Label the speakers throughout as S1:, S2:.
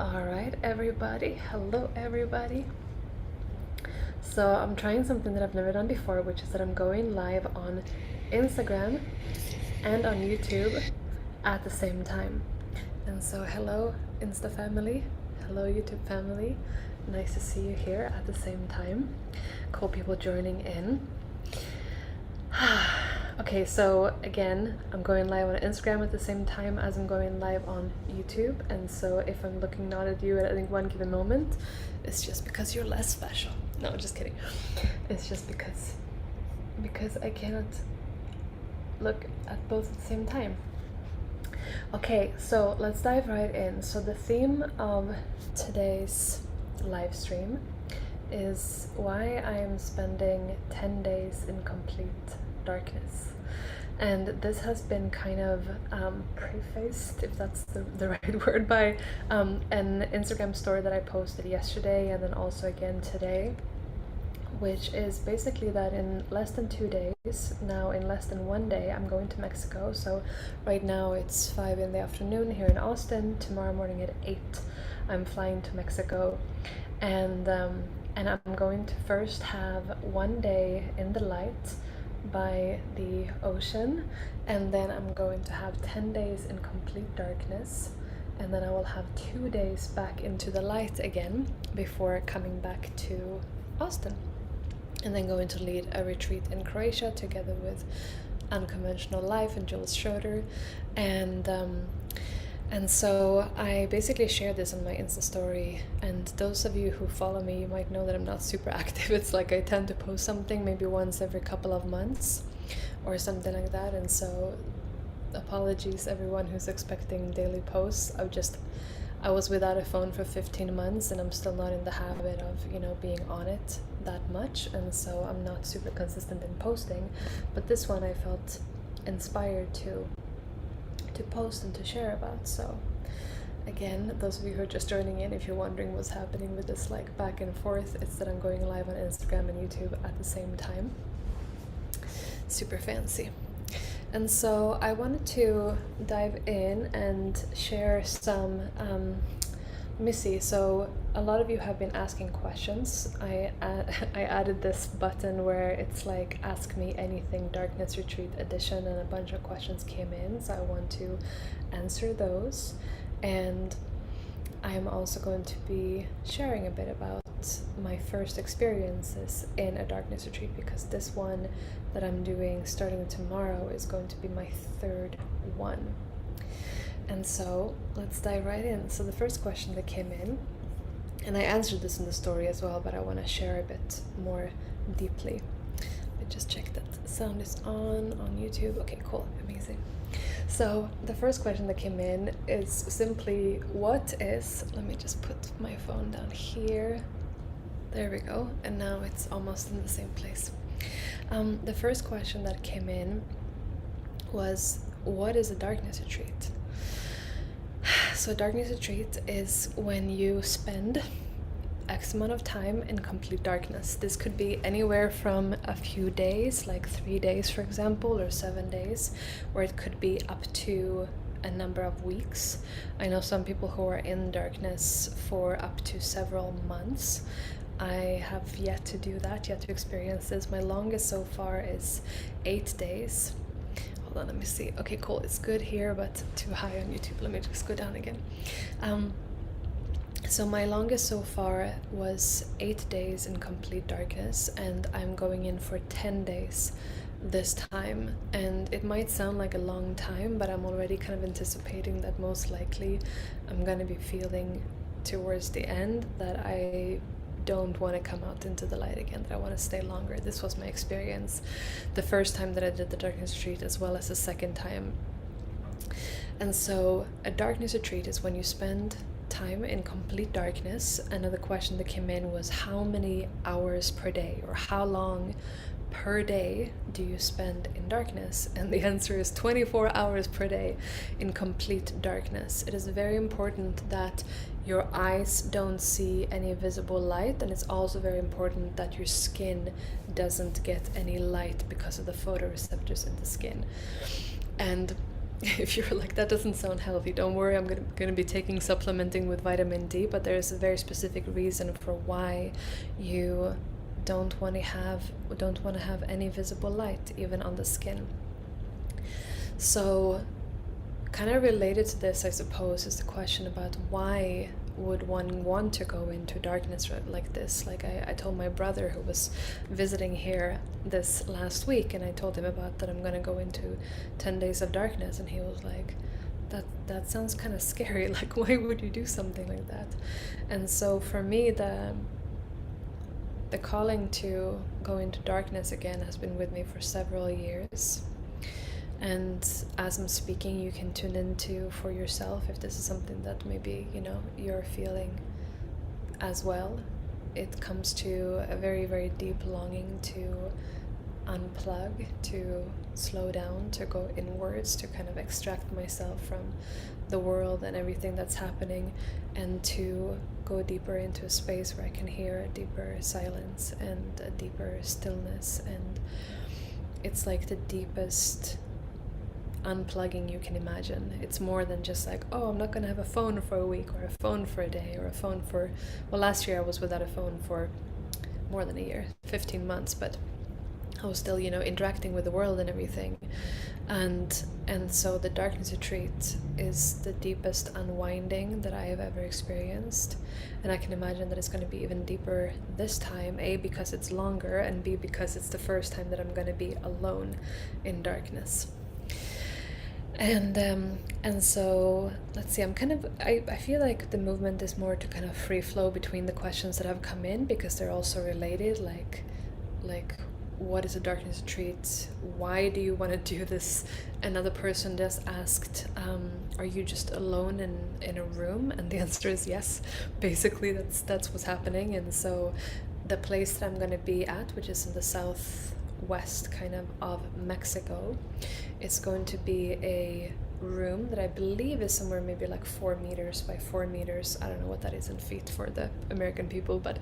S1: All right, everybody. Hello, everybody. So I'm trying something that I've never done before, which is that I'm going live on Instagram and on YouTube at the same time. And so hello, Insta family. Hello, YouTube family. Nice to see you here at the same time. Cool people joining in. Okay, so again, I'm going live on Instagram at the same time as I'm going live on YouTube, and so if I'm looking not at you at I think one given moment, it's just because you're less special. No, just kidding. It's just because I cannot look at both at the same time. Okay, so let's dive right in. So the theme of today's live stream is why I am spending 10 days in complete darkness. And this has been kind of prefaced, if that's the right word, by an Instagram story that I posted yesterday and then also again today, which is basically that in less than 2 days, now in less than 1 day, I'm going to Mexico. So right now it's 5 in the afternoon here in Austin. Tomorrow morning at 8, I'm flying to Mexico. And I'm going to first have 1 day in the light by the ocean, and then I'm going to have 10 days in complete darkness, and then I will have 2 days back into the light again before coming back to Austin, and then going to lead a retreat in Croatia together with Unconventional Life and Jules Schroeder. And so I basically shared this on my Insta story, and those of you who follow me, you might know that I'm not super active. It's like I tend to post something maybe once every couple of months or something like that, and so apologies everyone who's expecting daily posts. I was without a phone for 15 months and I'm still not in the habit of, being on it that much, and so I'm not super consistent in posting, but this one I felt inspired to post and to share about. So again, those of you who are just joining in, if you're wondering what's happening with this like back and forth, it's that I'm going live on Instagram and YouTube at the same time. Super fancy. And so I wanted to dive in and share some let me see. So a lot of you have been asking questions. I added this button where it's like Ask Me Anything Darkness Retreat Edition, and a bunch of questions came in, so I want to answer those. And I am also going to be sharing a bit about my first experiences in a darkness retreat, because this one that I'm doing starting tomorrow is going to be my third one. And so let's dive right in. So the first question that came in, and I answered this in the story as well, but I want to share a bit more deeply. Let me just check that sound is on YouTube. Okay, cool, amazing. So the first question that came in is simply, let me just put my phone down here. There we go. And now it's almost in the same place. The first question that came in was, what is a darkness retreat? So darkness retreat is when you spend X amount of time in complete darkness. This could be anywhere from a few days, like 3 days for example, or 7 days, or it could be up to a number of weeks. I know some people who are in darkness for up to several months. I have yet to do that, yet to experience this. My longest so far is 8 days. Hold on, let me see. Okay, cool, it's good here, but too high on YouTube. Let me just go down again. So my longest so far was 8 days in complete darkness, and I'm going in for 10 days this time. And it might sound like a long time, but I'm already kind of anticipating that most likely I'm gonna be feeling towards the end that I don't want to come out into the light again, that I want to stay longer. This was my experience the first time that I did the darkness retreat, as well as the second time. And so a darkness retreat is when you spend time in complete darkness. Another question that came in was, how many hours per day, or how long per day do you spend in darkness? And the answer is 24 hours per day in complete darkness. It is very important that your eyes don't see any visible light, and it's also very important that your skin doesn't get any light because of the photoreceptors in the skin. And if you're like, that doesn't sound healthy, don't worry, I'm gonna be taking supplementing with vitamin D, but there's a very specific reason for why you don't want to have any visible light, even on the skin. So kind of related to this, I suppose, is the question about why would one want to go into darkness like this. Like I told my brother, who was visiting here this last week, and I told him about that I'm going to go into 10 days of darkness, and he was like, that sounds kind of scary. Like, why would you do something like that? And so for me, the calling to go into darkness again has been with me for several years. And as I'm speaking, you can tune into for yourself if this is something that maybe, you're feeling as well. It comes to a very, very deep longing to unplug, to slow down, to go inwards, to kind of extract myself from the world and everything that's happening, and to go deeper into a space where I can hear a deeper silence and a deeper stillness. And it's like the deepest unplugging you can imagine. It's more than just like, oh, I'm not going to have a phone for a week, or a phone for a day, or a phone for, well, last year I was without a phone for more than a year, 15 months, but I was still, interacting with the world and everything. And so the darkness retreat is the deepest unwinding that I have ever experienced. And I can imagine that it's going to be even deeper this time, A, because it's longer, and B, because it's the first time that I'm going to be alone in darkness. And so let's see, I feel like the movement is more to kind of free flow between the questions that have come in, because they're also related, like what is a darkness retreat? Why do you want to do this? Another person just asked, are you just alone in a room? And the answer is yes. Basically, that's what's happening. And so the place that I'm going to be at, which is in the southwest kind of Mexico, it's going to be a room that I believe is somewhere maybe like 4 meters by 4 meters. I don't know what that is in feet for the American people, but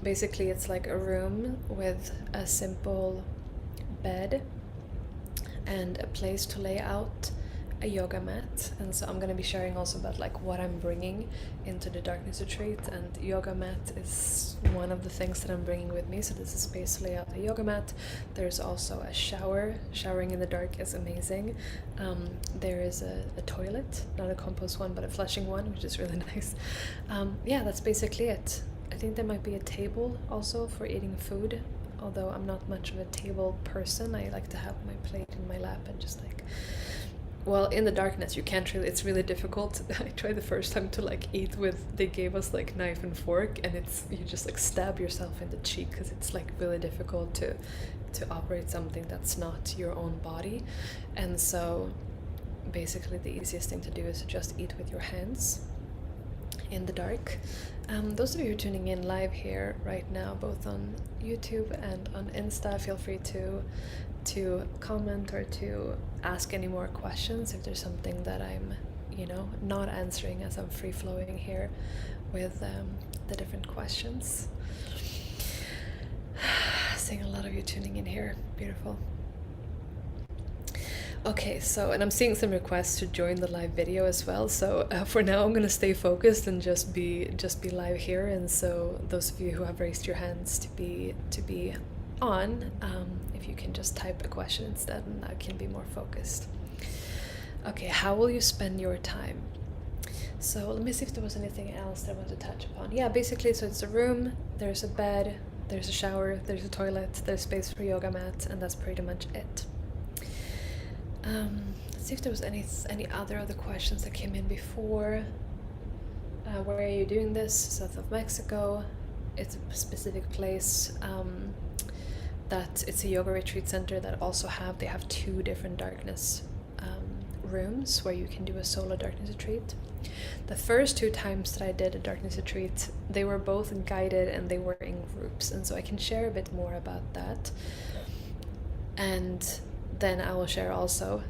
S1: basically it's like a room with a simple bed and a place to lay out a yoga mat. And so I'm going to be sharing also about like what I'm bringing into the darkness retreat, and yoga mat is one of the things that I'm bringing with me. So this is space to lay out a yoga mat. There's also a shower. Showering in the dark is amazing. There is a toilet, not a compost one, but a flushing one, which is really nice. Yeah, that's basically it. I think there might be a table also for eating food, although I'm not much of a table person. I like to have my plate in my lap and just like, well, in the darkness you can't really, it's really difficult. I tried the first time to like eat with, they gave us like knife and fork, and it's, you just like stab yourself in the cheek, because it's like really difficult to operate something that's not your own body. And so basically the easiest thing to do is to just eat with your hands in the dark. Those of you who are tuning in live here right now, both on YouTube and on Insta, feel free to comment or to ask any more questions if there's something that I'm, not answering as I'm free flowing here with the different questions. Seeing a lot of you tuning in here. Beautiful. Okay, so, and I'm seeing some requests to join the live video as well. So for now, I'm gonna stay focused and just be live here. And so those of you who have raised your hands to be on, if you can just type a question instead, and I can be more focused. Okay, how will you spend your time? So let me see if there was anything else that I want to touch upon. Yeah, basically, so it's a room, there's a bed, there's a shower, there's a toilet, there's space for yoga mat, and that's pretty much it. Let's see if there was any other questions that came in before. Where are you doing this? South of Mexico. It's a specific place that it's a yoga retreat center that also they have 2 different darkness rooms where you can do a solo darkness retreat. The first 2 times that I did a darkness retreat, they were both guided and they were in groups, and so I can share a bit more about that. And then I will share also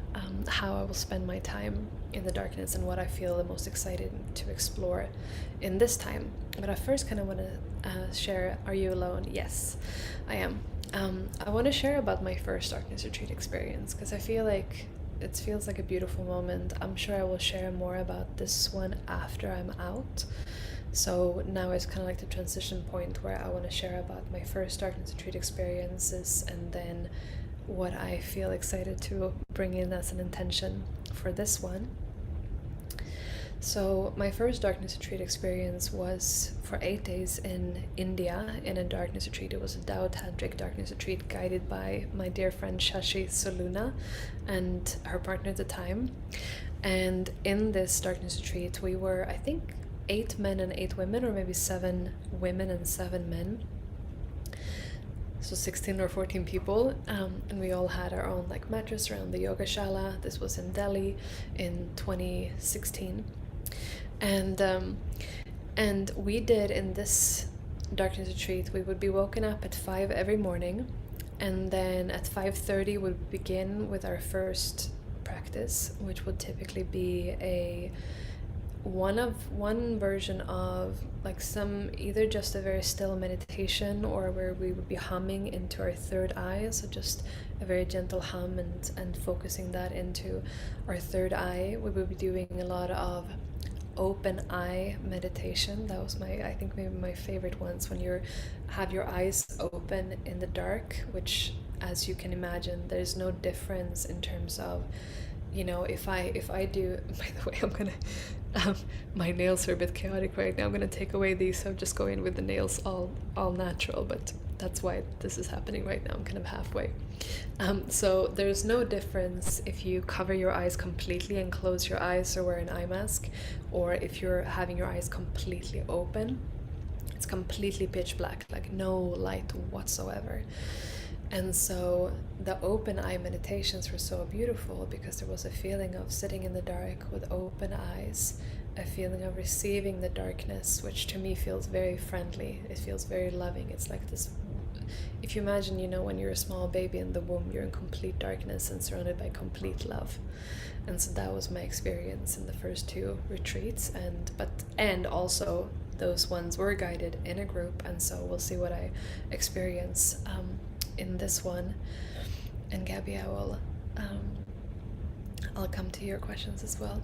S1: how I will spend my time in the darkness and what I feel the most excited to explore in this time. But I first kind of want to share, are you alone? Yes, I am. I want to share about my first darkness retreat experience, because I feel like it feels like a beautiful moment. I'm sure I will share more about this one after I'm out. So now is kind of like the transition point where I want to share about my first darkness retreat experiences, and then what I feel excited to bring in as an intention for this one. So my first darkness retreat experience was for 8 days in India in a darkness retreat. It was a Tao Tantric darkness retreat guided by my dear friend Shashi Soluna and her partner at the time. And in this darkness retreat, we were, I think, 8 men and 8 women, or maybe 7 women and 7 men. So 16 or 14 people, and we all had our own like mattress around the yoga shala. This was in Delhi in 2016. And we did, in this darkness retreat, we would be woken up at 5 every morning, and then at 5:30 we'd begin with our first practice, which would typically be one version of like some, either just a very still meditation, or where we would be humming into our third eye, so just a very gentle hum and focusing that into our third eye. We would be doing a lot of open eye meditation. That was I think maybe my favorite ones, when you have your eyes open in the dark, which, as you can imagine, there's no difference in terms of, you know, if I do, by the way, I'm gonna my nails are a bit chaotic right now. I'm gonna take away these, so I'm just going with the nails all natural, but that's why this is happening right now. I'm kind of halfway. So there's no difference if you cover your eyes completely and close your eyes or wear an eye mask, or if you're having your eyes completely open. It's completely pitch black, like no light whatsoever. And so the open eye meditations were so beautiful, because there was a feeling of sitting in the dark with open eyes, a feeling of receiving the darkness, which to me feels very friendly. It feels very loving. It's like this, if you imagine, you know, when you're a small baby in the womb, you're in complete darkness and surrounded by complete love. And so that was my experience in the first 2 retreats, and also those ones were guided in a group, and so we'll see what I experience in this one. And Gabby, I'll come to your questions as well.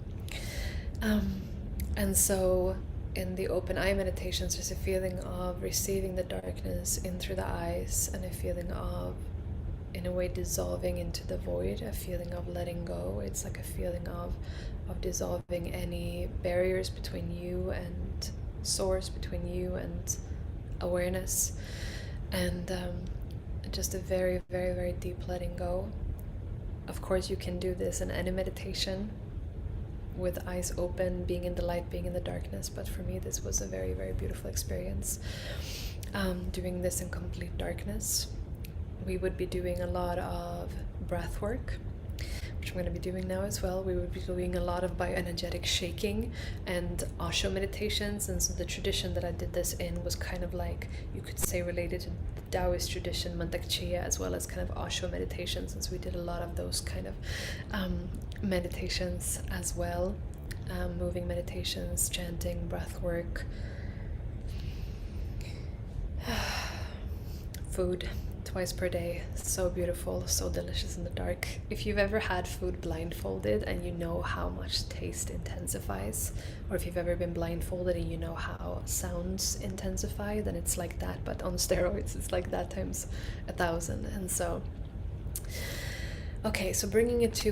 S1: And so in the open eye meditations, there's a feeling of receiving the darkness in through the eyes, and a feeling of, in a way, dissolving into the void, a feeling of letting go. It's like a feeling of dissolving any barriers between you and source, between you and awareness, and just a very, very, very deep letting go. Of course, you can do this in any meditation, with eyes open, being in the light, being in the darkness, but for me this was a very, very beautiful experience, doing this in complete darkness. We would be doing a lot of breath work, which I'm going to be doing now as well. We would be doing a lot of bioenergetic shaking and Osho meditations, and so the tradition that I did this in was kind of like, you could say, related to the Taoist tradition, Mantak Chia, as well as kind of Osho meditations, and so we did a lot of those kind of meditations as well, moving meditations, chanting, breath work, food twice per day. So beautiful, so delicious in the dark. If you've ever had food blindfolded and you know how much taste intensifies, or if you've ever been blindfolded and you know how sounds intensify, then it's like that, but on steroids. It's like that times 1,000. And so, okay, so bringing it to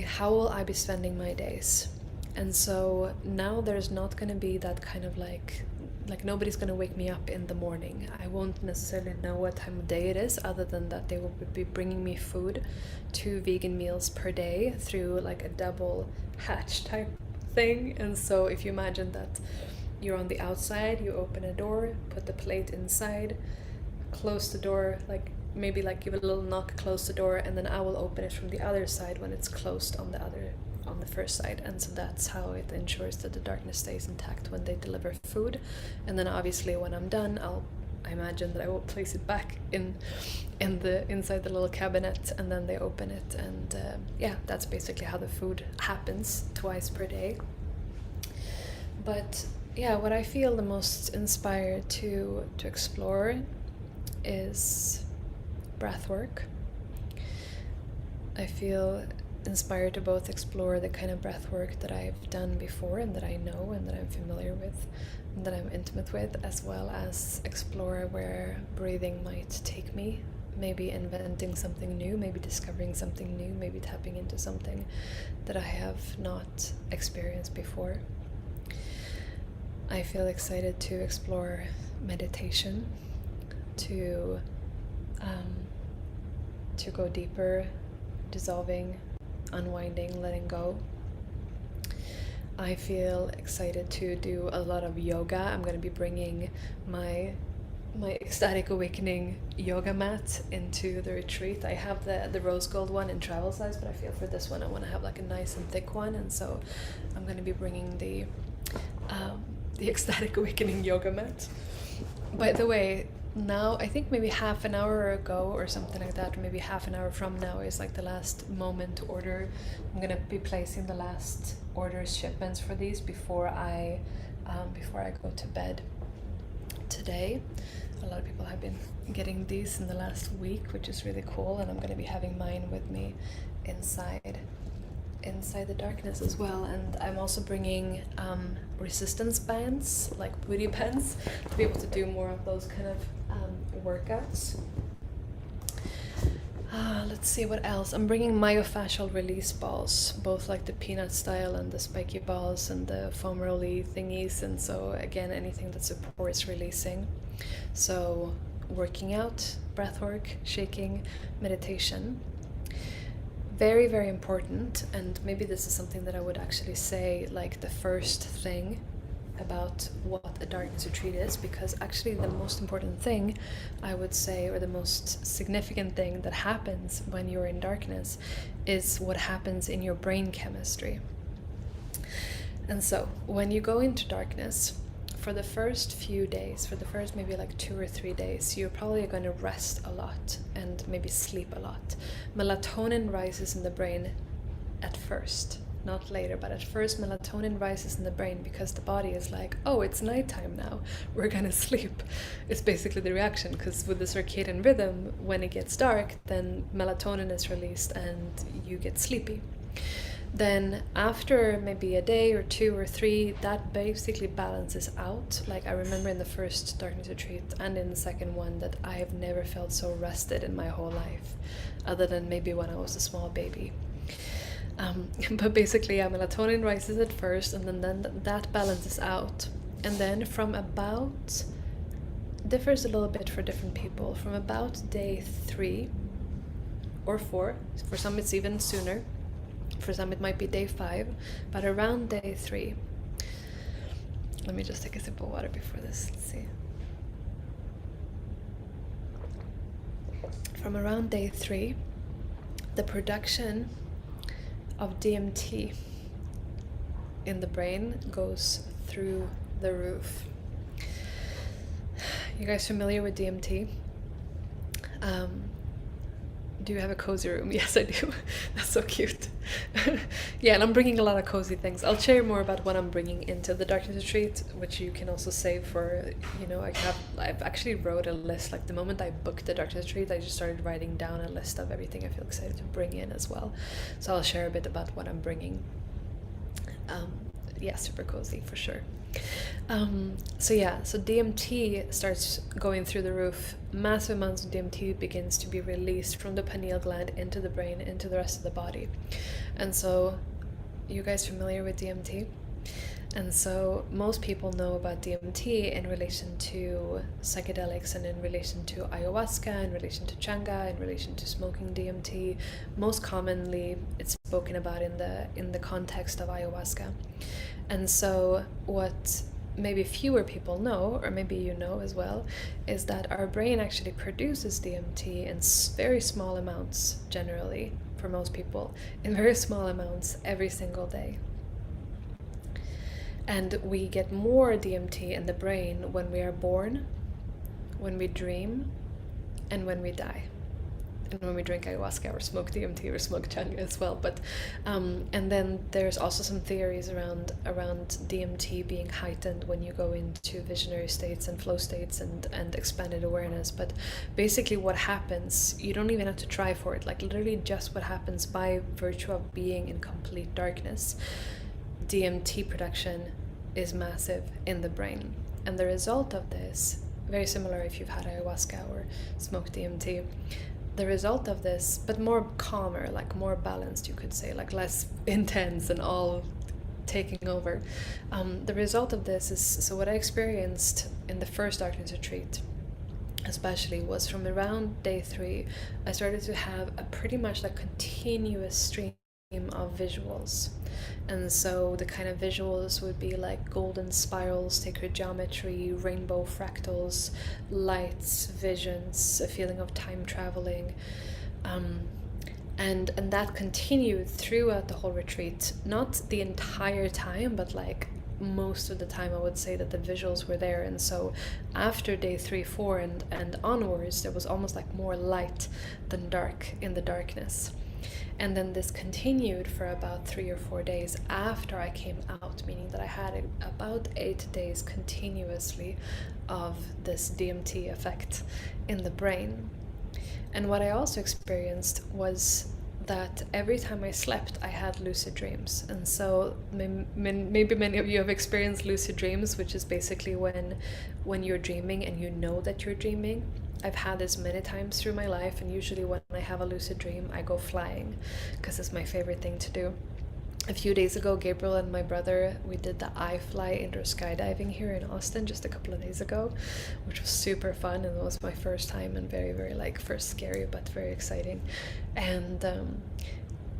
S1: how will I be spending my days? And so now there's not going to be that kind of like nobody's going to wake me up in the morning. I won't necessarily know what time of day it is, other than that they will be bringing me food, 2 vegan meals per day, through like a double hatch type thing. And so if you imagine that you're on the outside, you open a door, put the plate inside, close the door, like maybe like give it a little knock, close the door, and then I will open it from the other side when it's closed on the first side. And so that's how it ensures that the darkness stays intact when they deliver food. And then obviously when I'm done, I imagine that I will place it back inside the little cabinet, and then they open it, and yeah, that's basically how the food happens twice per day. But yeah, what I feel the most inspired to explore is breath work. I feel inspired to both explore the kind of breath work that I've done before and that I know and that I'm familiar with and that I'm intimate with, as well as explore where breathing might take me, maybe inventing something new, maybe discovering something new, maybe tapping into something that I have not experienced before. I feel excited to explore meditation, to go deeper, dissolving, unwinding, letting go. I feel excited to do a lot of yoga. I'm going to be bringing my Ecstatic Awakening yoga mat into the retreat. I have the rose gold one in travel size, but I feel for this one I want to have like a nice and thick one, and so I'm going to be bringing the Ecstatic Awakening yoga mat. By the way, now I think maybe half an hour ago or something like that, or maybe half an hour from now is like the last moment to order. I'm gonna be placing the last orders, shipments for these before I go to bed today. A lot of people have been getting these in the last week, which is really cool, and I'm gonna be having mine with me inside the darkness as well. And I'm also bringing resistance bands, like booty bands, to be able to do more of those kind of workouts. Let's see what else. I'm bringing myofascial release balls, both like the peanut style and the spiky balls and the foam rolly thingies, and so again anything that supports releasing. So working out, breath work, shaking, meditation. Very, very important, and maybe this is something that I would actually say like the first thing about what a darkness retreat is, because actually the most important thing I would say, or the most significant thing that happens when you're in darkness, is what happens in your brain chemistry. And so when you go into darkness, for the first few days, for the first maybe like 2 or 3 days, you're probably going to rest a lot and maybe sleep a lot. Melatonin rises in the brain at first, not later, but at first melatonin rises in the brain because the body is like, oh, it's nighttime now, we're gonna sleep. It's basically the reaction, because with the circadian rhythm, when it gets dark, then melatonin is released and you get sleepy. Then after maybe a day or 2 or 3, that basically balances out. Like I remember in the first darkness retreat and in the second one that I have never felt so rested in my whole life, other than maybe when I was a small baby. But basically, melatonin rises at first, and then that balances out. And then from about, differs a little bit for different people, from about day 3 or 4, for some it's even sooner, for some it might be day 5, but around day 3, let me just take a sip of water before this, let's see. From around day 3, the production of DMT in the brain goes through the roof. You guys familiar with DMT? Do you have a cozy room? Yes, I do. That's so cute. Yeah, and I'm bringing a lot of cozy things. I'll share more about what I'm bringing into the darkness retreat, which you can also save for, I've actually wrote a list. Like the moment I booked the darkness retreat, I just started writing down a list of everything I feel excited to bring in as well. So I'll share a bit about what I'm bringing. Yeah, super cozy for sure. So DMT starts going through the roof. Massive amounts of DMT begins to be released from the pineal gland into the brain, into the rest of the body. And so, you guys familiar with DMT? And so most people know about DMT in relation to psychedelics and in relation to ayahuasca, in relation to changa, in relation to smoking DMT. Most commonly, it's spoken about in the context of ayahuasca. And so what maybe fewer people know, or maybe you know as well, is that our brain actually produces DMT in very small amounts, generally, for most people, in very small amounts every single day. And we get more DMT in the brain when we are born, when we dream, and when we die. and when we drink ayahuasca or smoke DMT or smoke changa as well. But and then there's also some theories around DMT being heightened when you go into visionary states and flow states and expanded awareness. But basically what happens, you don't even have to try for it, like literally just what happens by virtue of being in complete darkness. DMT production is massive in the brain, and the result of this, very similar if you've had ayahuasca or smoked DMT, the result of this, but more calmer, like more balanced, you could say, like less intense and all taking over. The result of this is, so what I experienced in the first darkness retreat especially was from around day 3, I started to have a pretty much like continuous stream of visuals. And so the kind of visuals would be like golden spirals, sacred geometry, rainbow fractals, lights, visions, a feeling of time traveling. And that continued throughout the whole retreat. Not the entire time, but like most of the time I would say that the visuals were there. And so after day 3, 4 and onwards, there was almost like more light than dark in the darkness. And then this continued for about 3 or 4 days after I came out, meaning that I had about 8 days continuously of this DMT effect in the brain. And what I also experienced was that every time I slept, I had lucid dreams. And so maybe many of you have experienced lucid dreams, which is basically when you're dreaming and you know that you're dreaming. I've had this many times through my life, and usually when I have a lucid dream, I go flying because it's my favorite thing to do. A few days ago, Gabriel and my brother, we did the iFly indoor skydiving here in Austin just a couple of days ago, which was super fun, and it was my first time, and very, very like first scary but very exciting.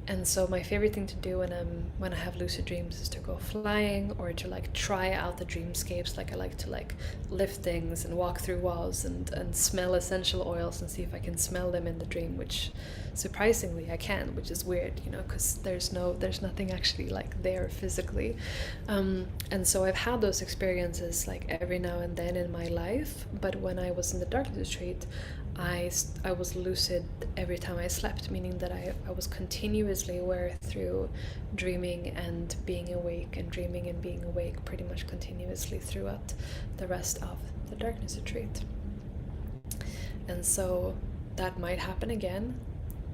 S1: And so my favorite thing to do when I have lucid dreams is to go flying, or to like try out the dreamscapes. Like I like to like lift things and walk through walls and smell essential oils and see if I can smell them in the dream, which surprisingly I can, which is weird, you know, because there's nothing actually like there physically. And so I've had those experiences like every now and then in my life, but when I was in the dark retreat, I was lucid every time I slept, meaning that I was continuously aware through dreaming and being awake, and dreaming and being awake pretty much continuously throughout the rest of the darkness retreat. And so that might happen again.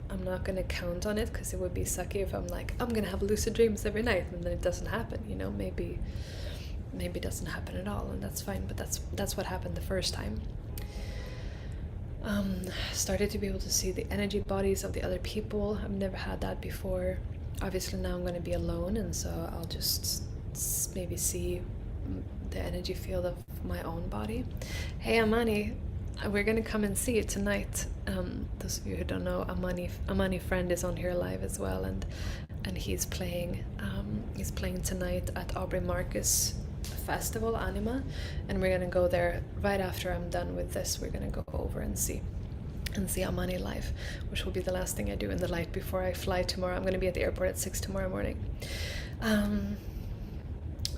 S1: I'm not going to count on it because it would be sucky if I'm like, I'm going to have lucid dreams every night and then it doesn't happen, you know. Maybe it doesn't happen at all, and that's fine, but that's what happened the first time. Started to be able to see the energy bodies of the other people. I've never had that before. Obviously now I'm going to be alone, and so I'll just maybe see the energy field of my own body. Hey Amani, we're going to come and see it tonight. Those of you who don't know, Amani friend is on here live as well, and he's playing tonight at Aubrey Marcus Festival Anima, and we're gonna go there right after I'm done with this. We're gonna go over and see Amani live, which will be the last thing I do in the light before I fly tomorrow. I'm gonna be at the airport at 6 tomorrow morning.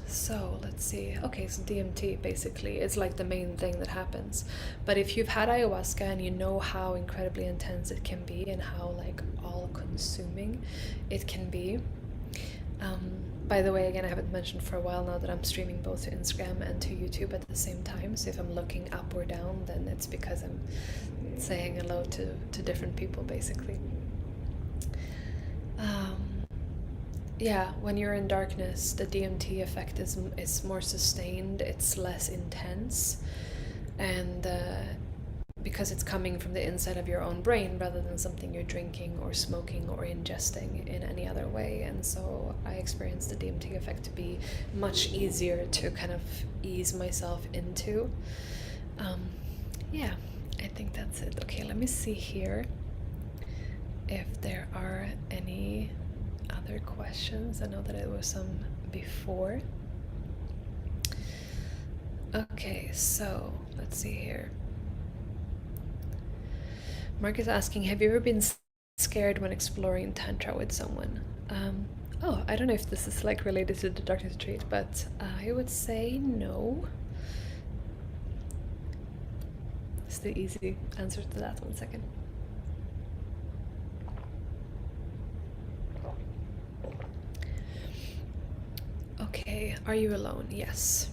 S1: So let's see. Okay, so DMT basically is like the main thing that happens. But if you've had ayahuasca and you know how incredibly intense it can be and how like all-consuming it can be. By the way, again, I haven't mentioned for a while now that I'm streaming both to Instagram and to YouTube at the same time. So if I'm looking up or down, then it's because I'm saying hello to different people, basically. Yeah, when you're in darkness, the DMT effect is more sustained, it's less intense, and because it's coming from the inside of your own brain rather than something you're drinking or smoking or ingesting in any other way. And so I experienced the DMT effect to be much easier to kind of ease myself into. Yeah, I think that's it. Okay, let me see here if there are any other questions. I know that it was some before. Okay, so let's see here. Mark is asking, have you ever been scared when exploring Tantra with someone? Oh, I don't know if this is like related to the darkness retreat, but I would say no. It's the easy answer to that. 1 second. Are you alone? Yes.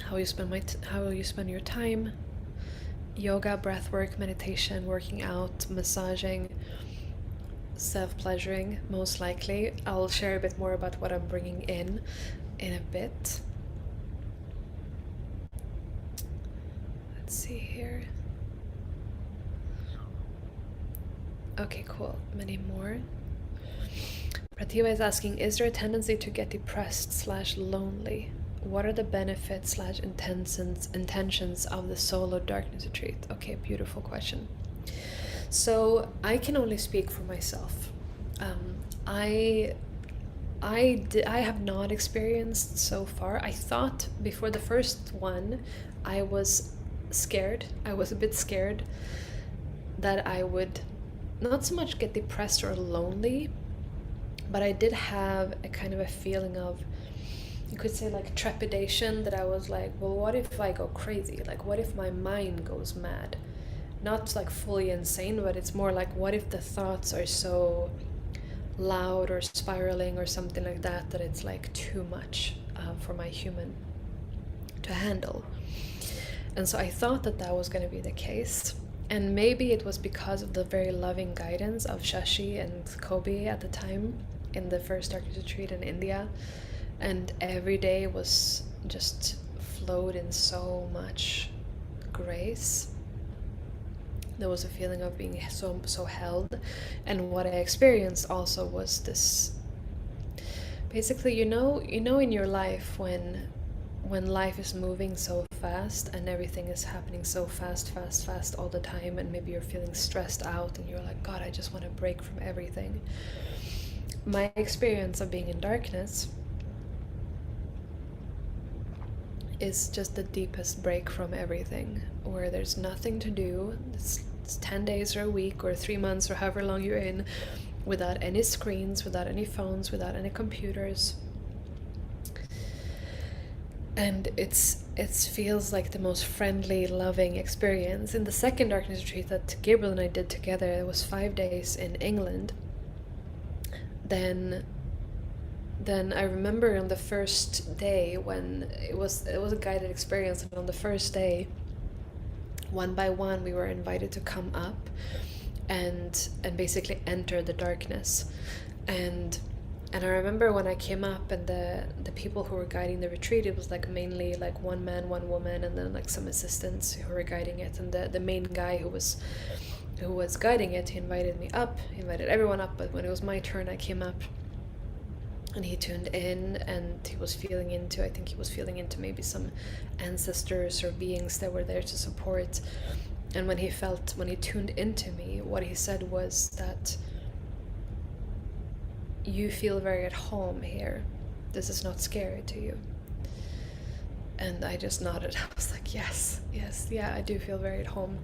S1: How will you spend your time? Yoga, breathwork, meditation, working out, massaging, self-pleasuring, most likely. I'll share a bit more about what I'm bringing in a bit. Let's see here. Okay, cool. Many more. Prativa is asking, is there a tendency to get depressed / lonely? What are the benefits / intentions of the solo darkness retreat? Okay, beautiful question. So I can only speak for myself. I have not experienced so far. I thought before the first one, I was scared. I was a bit scared that I would not so much get depressed or lonely, but I did have a kind of a feeling of, you could say, like trepidation, that I was like, well, what if I go crazy? Like, what if my mind goes mad? Not like fully insane, but it's more like, what if the thoughts are so loud or spiraling or something like that, that it's like too much for my human to handle. And so I thought that that was going to be the case. And maybe it was because of the very loving guidance of Shashi and Kobe at the time in the first darkness retreat in India. And every day was just flowed in so much grace. There was a feeling of being so held. And what I experienced also was this, basically, you know in your life when life is moving so fast and everything is happening so fast all the time, and maybe you're feeling stressed out and you're like, God, I just want to break from everything. My experience of being in darkness is just the deepest break from everything, where there's nothing to do. It's 10 days or a week or 3 months or however long you're in, without any screens, without any phones, without any computers. And it feels like the most friendly, loving experience. In the second darkness retreat that Gabriel and I did together, it was 5 days in England. Then I remember on the first day, when it was a guided experience, and on the first day, one by one, we were invited to come up and basically enter the darkness. And I remember when I came up, and the people who were guiding the retreat, it was like mainly like one man, one woman, and then like some assistants who were guiding it. And the main guy who was guiding it, he invited me up, he invited everyone up, but when it was my turn, I came up, and he tuned in, and he was feeling into maybe some ancestors or beings that were there to support. And when he tuned into me, what he said was that, you feel very at home here. This is not scary to you. And I just nodded. I was like, yes, yeah, I do feel very at home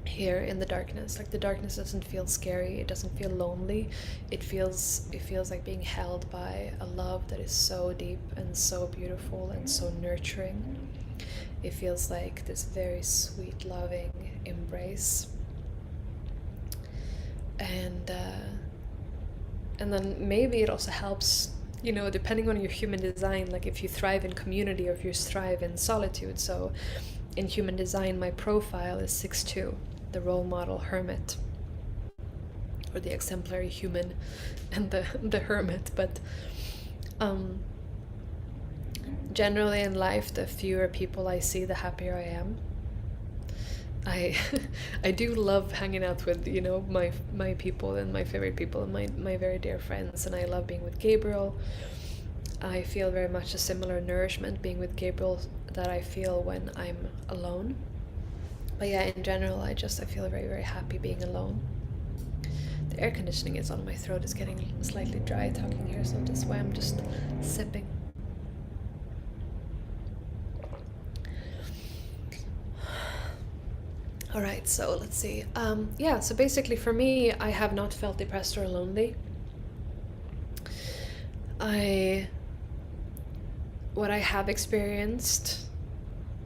S1: here in the darkness. Like, the darkness doesn't feel scary, it doesn't feel lonely. It feels like being held by a love that is so deep and so beautiful and so nurturing. It feels like this very sweet, loving embrace. And then maybe it also helps, depending on your human design, like if you thrive in community or if you thrive in solitude. So in human design, my profile is 6'2", the role model hermit, or the exemplary human, and the hermit. But generally in life, the fewer people I see, the happier I am. I do love hanging out with my people and my favorite people and my very dear friends, and I love being with Gabriel. I feel very much a similar nourishment being with Gabriel that I feel when I'm alone. But yeah, in general, I feel very, very happy being alone. The air conditioning is on, my throat is getting slightly dry talking here, so that's why I'm just sipping. All right, so let's see. So basically for me, I have not felt depressed or lonely. What I have experienced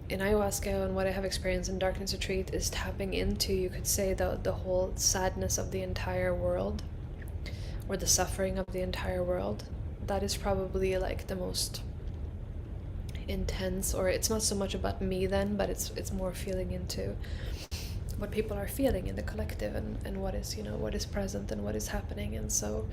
S1: in ayahuasca and what I have experienced in darkness retreat is tapping into, you could say, the whole sadness of the entire world, or the suffering of the entire world, that is probably like the most intense, or it's not so much about me then, but it's more feeling into what people are feeling in the collective, and what is, what is present and what is happening. And so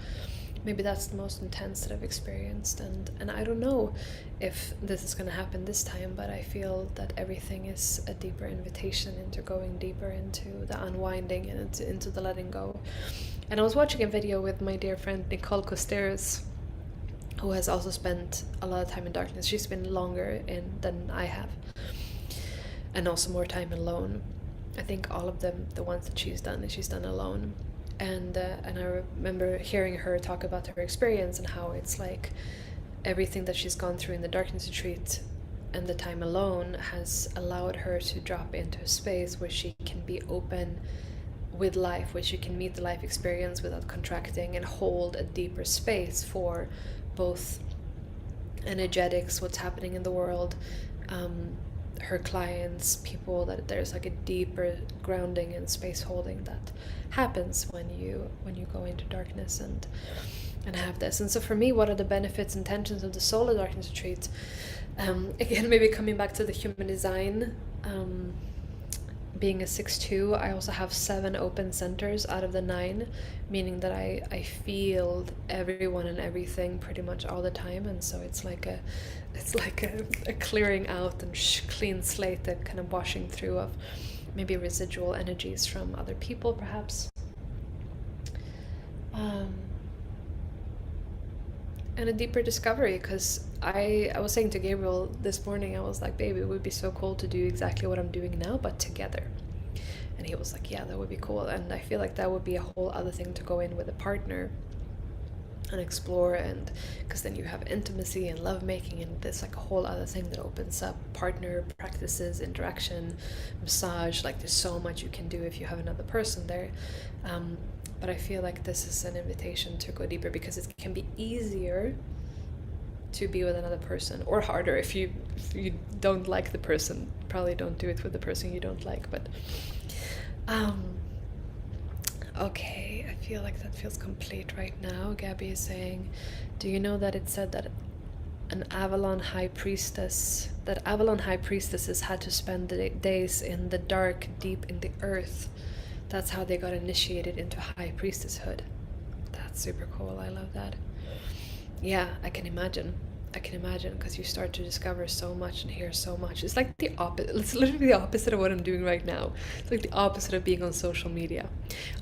S1: maybe that's the most intense that I've experienced. And I don't know if this is going to happen this time, but I feel that everything is a deeper invitation into going deeper into the unwinding and into the letting go. And I was watching a video with my dear friend Nicole Costeres, who has also spent a lot of time in darkness. She's been longer in than I have, and also more time alone. I think all of them, the ones that she's done alone. And I remember hearing her talk about her experience and how it's like everything that she's gone through in the darkness retreat and the time alone has allowed her to drop into a space where she can be open with life, where she can meet the life experience without contracting, and hold a deeper space for both energetics, what's happening in the world, her clients, people, that there's like a deeper grounding and space holding that happens when you go into darkness and have this. And so for me, what are the benefits and tensions of the solar darkness retreat? Again, maybe coming back to the human design, being a 6-2, I also have 7 open centers out of the 9, meaning that I feel everyone and everything pretty much all the time. And so it's like a clearing out and clean slate, that kind of washing through of maybe residual energies from other people, perhaps. And a deeper discovery, because I was saying to Gabriel this morning, I was like, baby, it would be so cool to do exactly what I'm doing now, but together. And he was like, yeah, that would be cool. And I feel like that would be a whole other thing to go in with a partner and explore, and because then you have intimacy and lovemaking, and there's like a whole other thing that opens up partner practices, interaction, massage. Like there's so much you can do if you have another person there. But I feel like this is an invitation to go deeper, because it can be easier to be with another person, or harder if you don't like the person. Probably don't do it with the person you don't like. But okay, I feel like that feels complete right now. Gabby is saying, do you know that it said that Avalon high priestesses had to spend the days in the dark, deep in the earth? That's how they got initiated into high priestesshood. That's super cool. I love that. Yeah, I can imagine, because you start to discover so much and hear so much. It's like the opposite. It's literally the opposite of what I'm doing right now. It's like the opposite of being on social media.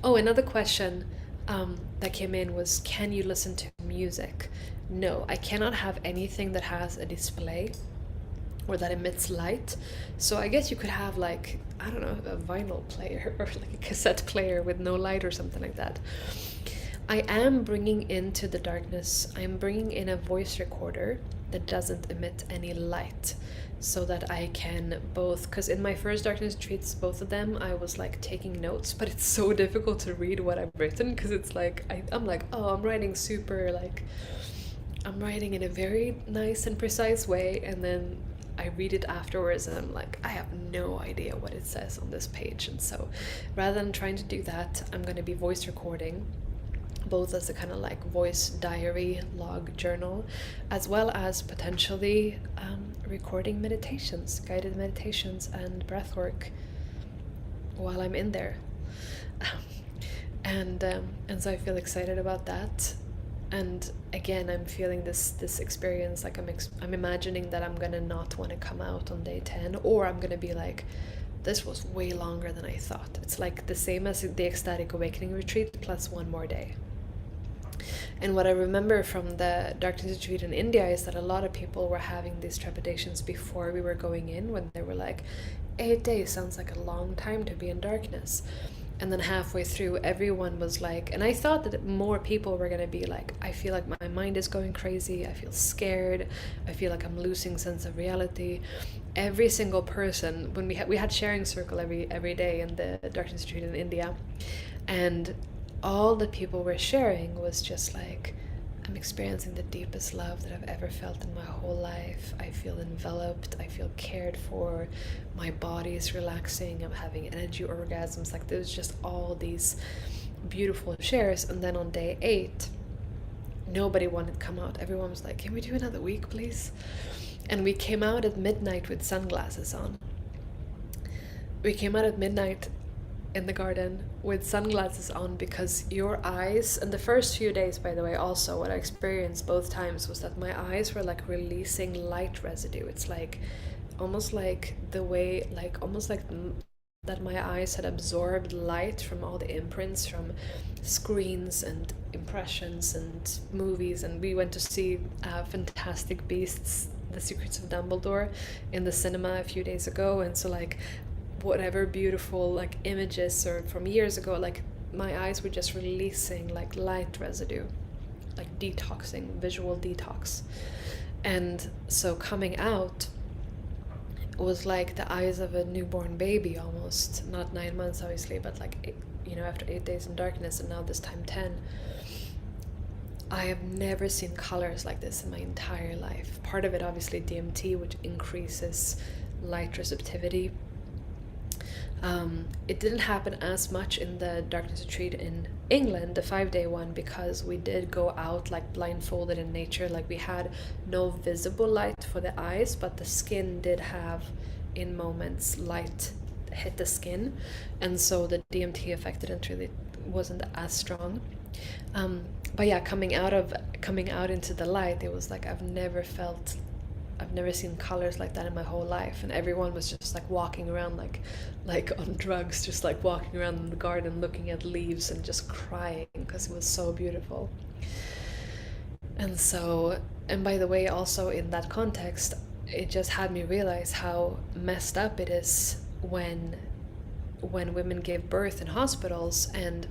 S1: Oh, another question that came in was, can you listen to music? No, I cannot have anything that has a display or that emits light. So I guess you could have, like, I don't know, a vinyl player or like a cassette player with no light or something like that. I am bringing into the darkness, I'm bringing in a voice recorder that doesn't emit any light, so that I can both, because in my first darkness retreats, both of them, I was like taking notes, but it's so difficult to read what I've written, because it's like, I'm like, oh, I'm writing super, like, I'm writing in a very nice and precise way, and then I read it afterwards and I'm like, I have no idea what it says on this page. And so rather than trying to do that, I'm going to be voice recording, both as a kind of like voice diary, log journal, as well as potentially recording meditations, guided meditations and breath work while I'm in there. And so I feel excited about that. And again, I'm feeling this experience, like I'm imagining that I'm gonna not want to come out on day 10, or I'm gonna be like, this was way longer than I thought. It's like the same as the Ecstatic Awakening retreat plus one more day. And what I remember from the darkness retreat in India is that a lot of people were having these trepidations before we were going in, when they were like, 8 days sounds like a long time to be in darkness. And then halfway through, everyone was like, and I thought that more people were going to be like, I feel like my mind is going crazy, I feel scared, I feel like I'm losing sense of reality. Every single person, when we had sharing circle every day in the darkness retreat in India, and all the people were sharing was just like, I'm experiencing the deepest love that I've ever felt in my whole life. I feel enveloped, I feel cared for, my body is relaxing, I'm having energy orgasms. Like, there's just all these beautiful shares. And then on day 8, nobody wanted to come out. Everyone was like, can we do another week, please? And we came out at midnight with sunglasses on. We came out at midnight in the garden with sunglasses on, because your eyes, and the first few days, by the way, also what I experienced both times was that my eyes were like releasing light residue. It's like almost like the way, like almost like that my eyes had absorbed light from all the imprints from screens and impressions and movies. And we went to see Fantastic Beasts, The Secrets of Dumbledore, in the cinema a few days ago. And so like whatever beautiful like images or from years ago, like my eyes were just releasing like light residue, like detoxing, visual detox. And so coming out was like the eyes of a newborn baby almost, not 9 months obviously, but like, you know, after 8 days in darkness, and now this time 10. I have never seen colors like this in my entire life. Part of it obviously DMT, which increases light receptivity. It didn't happen as much in the darkness retreat in England, the 5-day one, because we did go out like blindfolded in nature. Like we had no visible light for the eyes, but the skin did have in moments light hit the skin, and so the DMT effect didn't really, wasn't as strong. But yeah, coming out into the light, it was like I've never seen colors like that in my whole life. And everyone was just like walking around like on drugs, just like walking around in the garden looking at leaves and just crying because it was so beautiful. And so, and by the way, also in that context, it just had me realize how messed up it is when women gave birth in hospitals and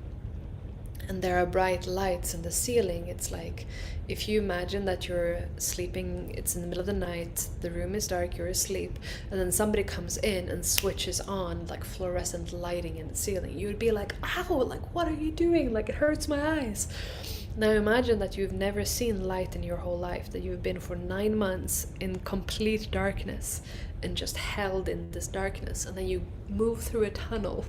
S1: there are bright lights in the ceiling. It's like, if you imagine that you're sleeping, it's in the middle of the night, the room is dark, you're asleep, and then somebody comes in and switches on like fluorescent lighting in the ceiling, you would be like, ow, like what are you doing? Like it hurts my eyes. Now imagine that you've never seen light in your whole life, that you've been for 9 months in complete darkness and just held in this darkness, and then you move through a tunnel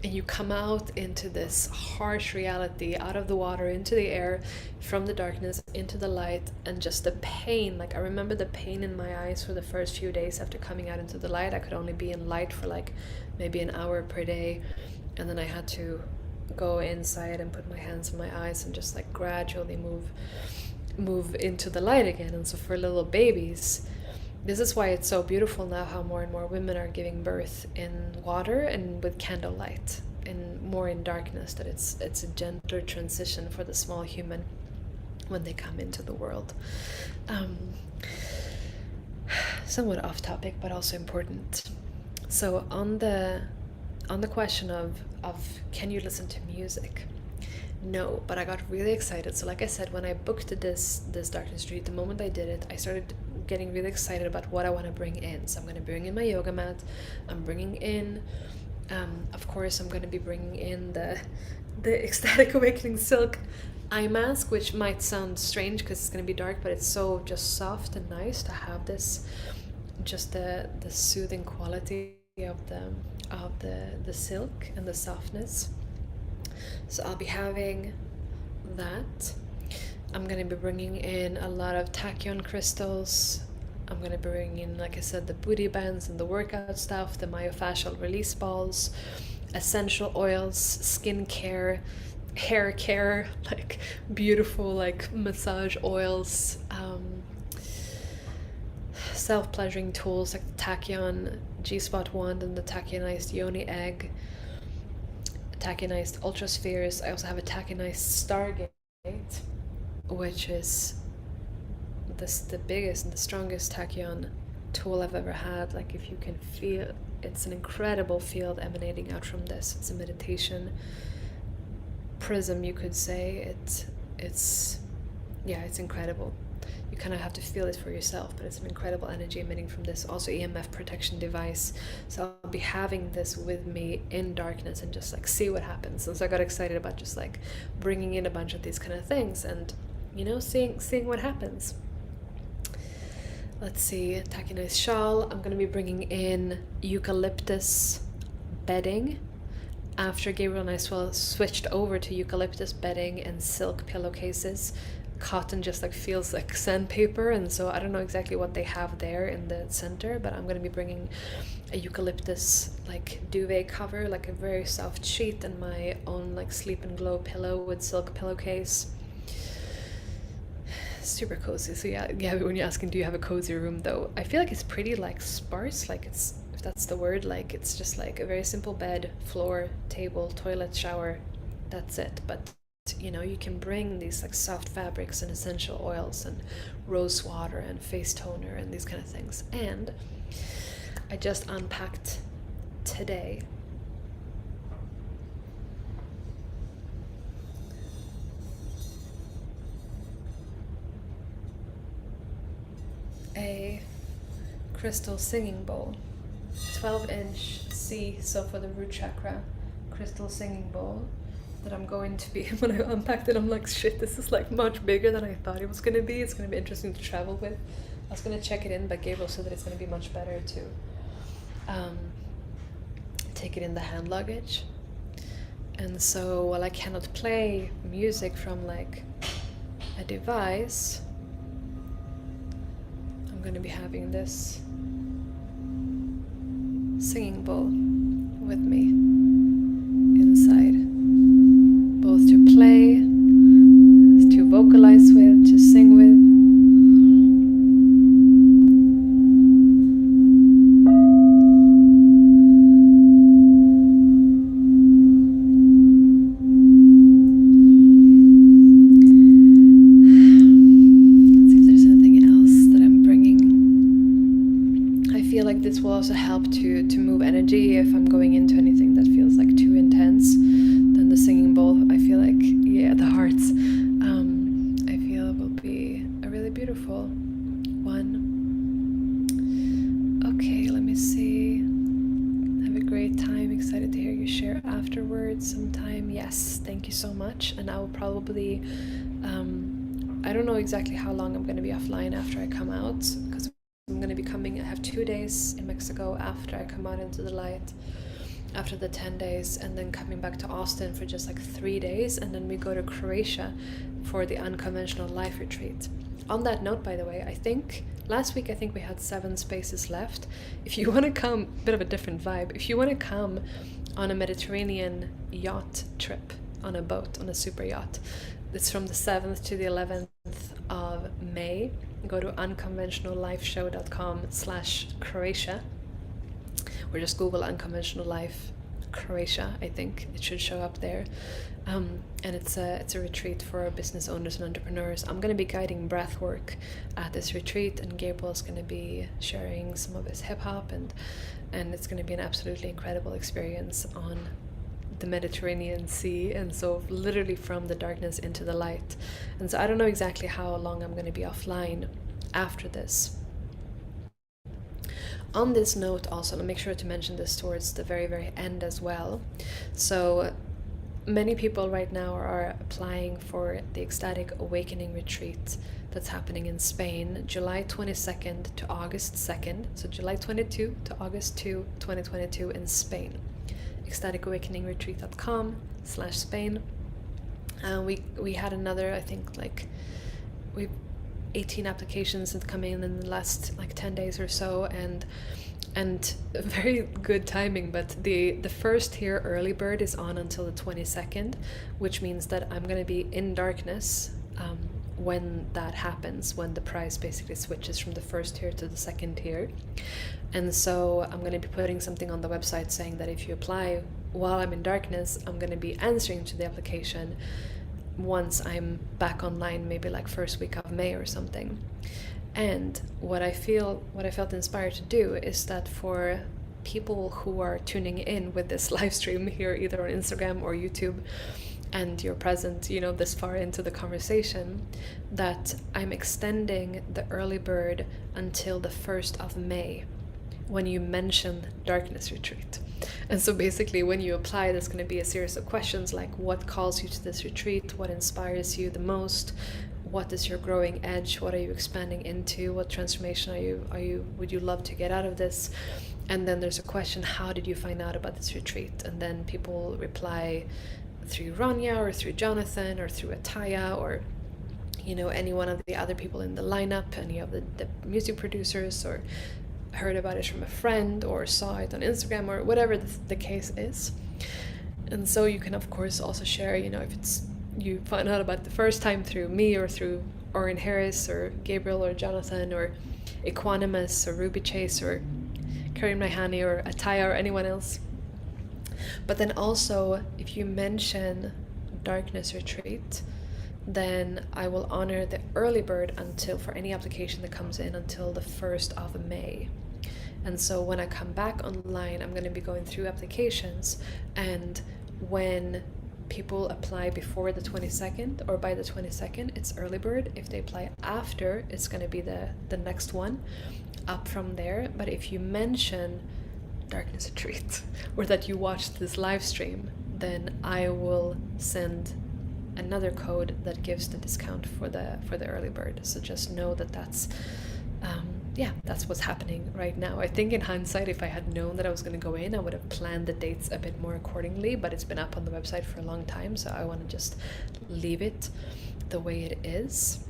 S1: and you come out into this harsh reality, out of the water, into the air, from the darkness into the light, and just the pain. Like I remember the pain in my eyes for the first few days after coming out into the light. I could only be in light for like maybe an hour per day, and then I had to go inside and put my hands on my eyes and just like gradually move into the light again. And so for little babies, this is why it's so beautiful now how more and more women are giving birth in water and with candlelight and more in darkness, that it's a gentler transition for the small human when they come into the world. Somewhat off topic, but also important. So on the question of can you listen to music? No, but I got really excited. So like I said, when I booked this darkness retreat, the moment I did it, I started getting really excited about what I want to bring in. So I'm going to bring in my yoga mat. I'm bringing in, of course, I'm going to be bringing in the Ecstatic Awakening silk eye mask, which might sound strange because it's going to be dark, but it's so just soft and nice to have this, just the soothing quality of the silk and the softness. So I'll be having that. I'm going to be bringing in a lot of tachyon crystals. I'm going to be bringing in, like I said, the booty bands and the workout stuff, the myofascial release balls, essential oils, skin care, hair care, like beautiful like massage oils, self-pleasuring tools like the tachyon G-spot wand and the tacyonized yoni egg, tacyonized ultraspheres. I also have a tacyonized stargate, which is the biggest and the strongest tachyon tool I've ever had. Like if you can feel, it's an incredible field emanating out from this. It's a meditation prism, you could say. It's incredible. You kind of have to feel it for yourself, but it's an incredible energy emitting from this. Also EMF protection device. So I'll be having this with me in darkness and just like see what happens. And so I got excited about just like bringing in a bunch of these kind of things and, you know, seeing what happens. Let's see, tacyonized shawl. I'm going to be bringing in eucalyptus bedding. After Gabriel and I switched over to eucalyptus bedding and silk pillowcases, cotton just like feels like sandpaper, and so I don't know exactly what they have there in the center, but I'm going to be bringing a eucalyptus like duvet cover, like a very soft sheet, and my own like Sleep and Glow pillow with silk pillowcase. Super cozy. So yeah, when you're asking do you have a cozy room though, I feel like it's pretty like sparse, like it's, if that's the word, like it's just like a very simple bed, floor, table, toilet, shower, that's it. But you know, you can bring these like soft fabrics and essential oils and rose water and face toner and these kind of things. And I just unpacked today a crystal singing bowl, 12-inch C, so for the root chakra, crystal singing bowl that I'm going to be, when I unpacked it, I'm like, shit, this is like much bigger than I thought it was going to be. It's going to be interesting to travel with. I was going to check it in, but Gabriel said that it's going to be much better to take it in the hand luggage. And so while I cannot play music from like a device, I'm going to be having this singing bowl with me inside, both to play, to vocalize with, to sing with. Let's see if there's anything else that I'm bringing. I feel like this will also help to move energy if I'm going into anything that feels like too intense. Then the singing bowl, I feel like, yeah, the hearts, I feel will be a really beautiful one. Okay, let me see. Have a great time. Excited to hear you share afterwards sometime. Yes, thank you so much. And I will probably, I don't know exactly how long I'm going to be offline after I come out, because I'm going to be coming, I have 2 days in Mexico after I come out into the light, after the 10 days, and then coming back to Austin for just like 3 days, and then we go to Croatia for the Unconventional Life Retreat. On that note, by the way, I think last week we had 7 spaces left. If you want to come, bit of a different vibe, if you want to come on a Mediterranean yacht trip, on a boat, on a super yacht, it's from the 7th to the 11th of May. Go to unconventionallifeshow.com/Croatia, or just Google Unconventional Life Croatia. I think it should show up there. And it's a retreat for business owners and entrepreneurs. I'm going to be guiding breath work at this retreat, and Gabriel's going to be sharing some of his hip hop, and it's going to be an absolutely incredible experience on the Mediterranean Sea, and so literally from the darkness into the light. And so I don't know exactly how long I'm going to be offline after this. On this note, also, I'll make sure to mention this towards the very, very end as well. So many people right now are applying for the Ecstatic Awakening Retreat that's happening in Spain, July 22nd to August 2nd. So July 22 to August 2, 2022 in Spain. ecstaticawakeningretreat.com/Spain. We had another, I think, like, we 18 applications that come in the last like 10 days or so, and very good timing. But the first tier early bird is on until the 22nd, which means that I'm going to be in darkness when that happens, when the price basically switches from the first tier to the second tier. And so I'm going to be putting something on the website saying that if you apply while I'm in darkness, I'm going to be answering to the application once I'm back online, maybe like first week of May or something. And what I felt inspired to do is that for people who are tuning in with this live stream here, either on Instagram or YouTube, and you're present, you know, this far into the conversation, that I'm extending the early bird until the 1st of May, when you mention Darkness Retreat. And so basically when you apply, there's going to be a series of questions like, what calls you to this retreat? What inspires you the most? What is your growing edge? What are you expanding into? What transformation would you love to get out of this? And then there's a question, how did you find out about this retreat? And then people reply through Rania or through Jonathan or through Ataya, or you know, any one of the other people in the lineup, any of the music producers, or heard about it from a friend, or saw it on Instagram, or whatever the case is. And so you can of course also share, you know, if it's you find out about it the first time through me or through Orin Harris or Gabriel or Jonathan or Equanimous or Ruby Chase or Karim Naihani or Ataya or anyone else. But then also, if you mention Darkness Retreat, then I will honor the early bird until, for any application that comes in, until the 1st of May. And so when I come back online, I'm going to be going through applications, and when people apply before the 22nd or by the 22nd, it's early bird. If they apply after, it's going to be the next one up from there. But if you mention Darkness Retreat or that you watched this live stream, then I will send another code that gives the discount for the early bird. So just know that that's that's what's happening right now. I think in hindsight, if I had known that I was going to go in, I would have planned the dates a bit more accordingly, but it's been up on the website for a long time, so I want to just leave it the way it is.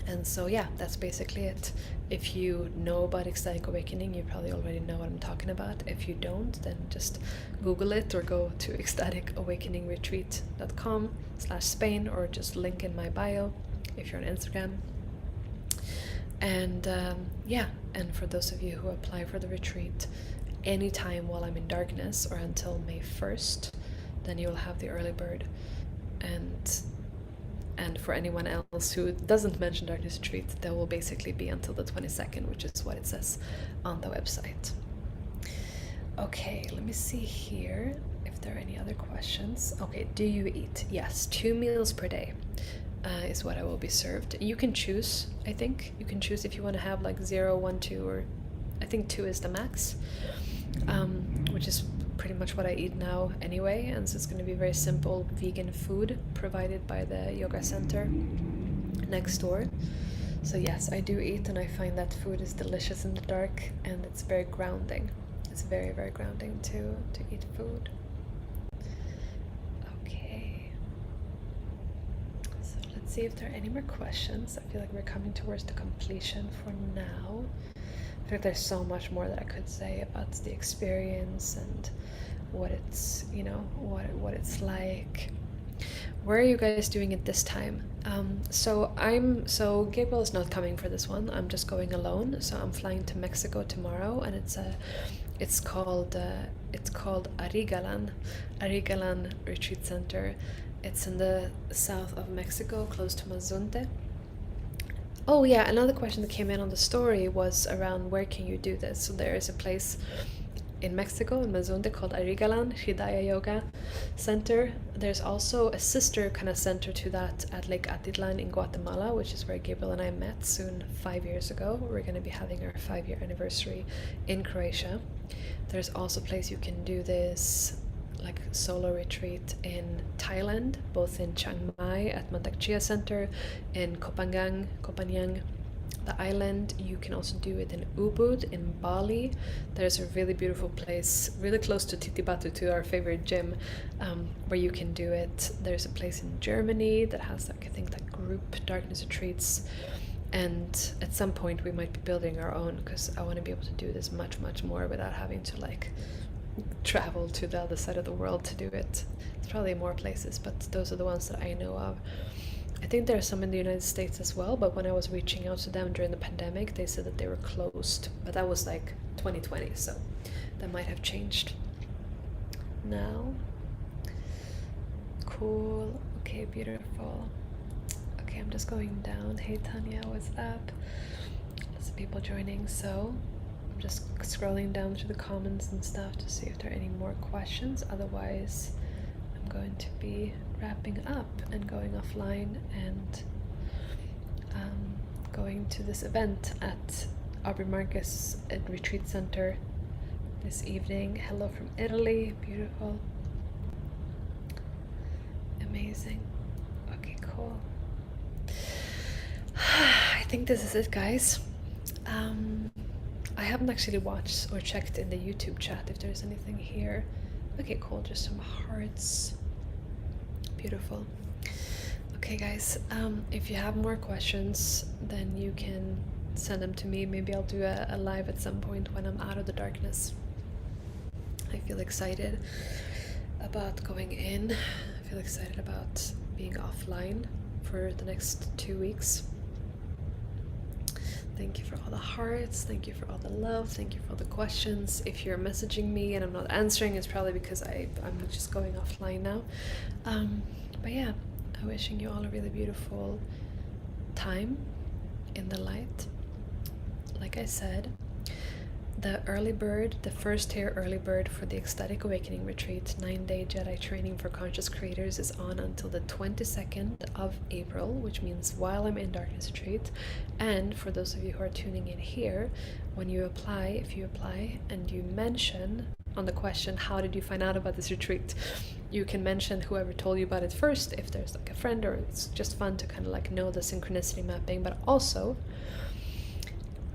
S1: And so yeah, that's basically it. If you know about Ecstatic Awakening, you probably already know what I'm talking about. If you don't, then just Google it or go to ecstaticawakeningretreat.com/Spain, or just link in my bio if you're on Instagram. And and for those of you who apply for the retreat anytime while I'm in darkness or until May 1st, then you will have the early bird. And for anyone else who doesn't mention Darkness Retreat, there will basically be until the 22nd, which is what it says on the website. Okay, let me see here if there are any other questions. Okay, do you eat? Yes, 2 meals per day is what I will be served. You can choose, I think. You can choose if you want to have like 0, 1, 2, or I think 2 is the max, which is pretty much what I eat now anyway. And so it's going to be very simple vegan food provided by the yoga center next door. So yes, I do eat, and I find that food is delicious in the dark, and it's very grounding. It's very, very grounding to eat food. Okay, so let's see if there are any more questions. I feel like we're coming towards the completion for now. I feel like there's so much more that I could say about the experience and what it's, you know, what it's like. Where are you guys doing it this time? So Gabriel is not coming for this one. I'm just going alone. So I'm flying to Mexico tomorrow, and it's called Arigalan Retreat Center. It's in the south of Mexico, close to Mazunte. Oh yeah, another question that came in on the story was around where can you do this. So there is a place in Mexico, in Mazunte, called Arigalan Hridaya Yoga Center. There's also a sister kind of center to that at Lake Atitlan in Guatemala, which is where Gabriel and I met soon 5 years ago. We're going to be having our 5-year anniversary in Croatia. There's also a place you can do this like solo retreat in Thailand, both in Chiang Mai at Mandak Chia Center, in Kopangang, the island. You can also do it in Ubud in Bali. There's a really beautiful place really close to Titibatu, to our favorite gym, where you can do it. There's a place in Germany that has like, I think, like group darkness retreats, and at some point we might be building our own, because I want to be able to do this much more without having to like travel to the other side of the world to do it. There's probably more places, but those are the ones that I know of. I think there are some in the United States as well, but when I was reaching out to them during the pandemic, they said that they were closed. But that was like 2020, so that might have changed now. Cool. Okay, beautiful. Okay, I'm just going down. Hey Tanya, what's up? Lots of people joining, so I'm just scrolling down through the comments and stuff to see if there are any more questions. Otherwise, I'm going to be wrapping up and going offline and going to this event at Aubrey Marcus at Retreat Center this evening. Hello from Italy. Beautiful. Amazing. Okay, cool. I think this is it, guys. I haven't actually watched or checked in the YouTube chat if there's anything here. Okay, cool, just some hearts. Beautiful. Okay, guys, if you have more questions, then you can send them to me. Maybe I'll do a live at some point when I'm out of the darkness. I feel excited about going in. I feel excited about being offline for the next 2 weeks. Thank you for all the hearts. Thank you for all the love. Thank you for all the questions. If you're messaging me and I'm not answering, it's probably because I'm just going offline now. But yeah, I'm wishing you all a really beautiful time in the light. Like I said, the early bird, the first tier early bird for the Ecstatic Awakening Retreat, 9-day Jedi training for conscious creators, is on until the 22nd of April, which means while I'm in Darkness Retreat. And for those of you who are tuning in here, when you apply, if you apply and you mention on the question, how did you find out about this retreat? You can mention whoever told you about it first, if there's like a friend, or it's just fun to kind of like know the synchronicity mapping. But also,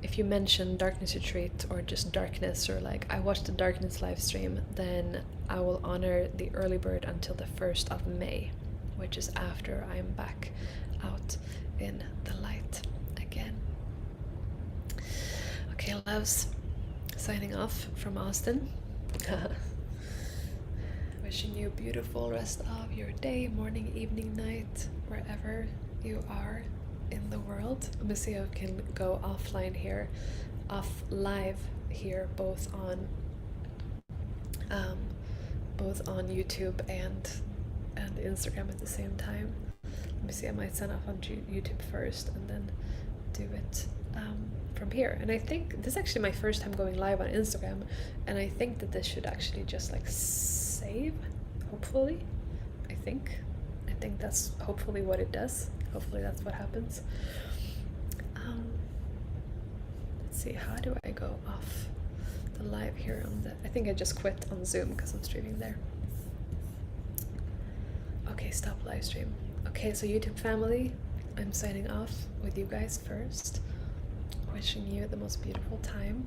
S1: if you mention Darkness Retreat or just Darkness, or like I watched the Darkness live stream, then I will honor the early bird until the 1st of May, which is after I'm back out in the light again. Okay, loves, signing off from Austin. Wishing you a beautiful rest of your day, morning, evening, night, wherever you are in the world. Let me see if I can go offline here, off live here, both on YouTube and Instagram at the same time. Let me see, I might sign off on YouTube first and then do it from here. And I think this is actually my first time going live on Instagram, and I think that this should actually just like save, hopefully. I think that's hopefully what it does. Hopefully that's what happens. Let's see, how do I go off the live here on the, I think I just quit on Zoom because I'm streaming there. Okay, stop live stream. Okay, so YouTube family, I'm signing off with you guys first. Wishing you the most beautiful time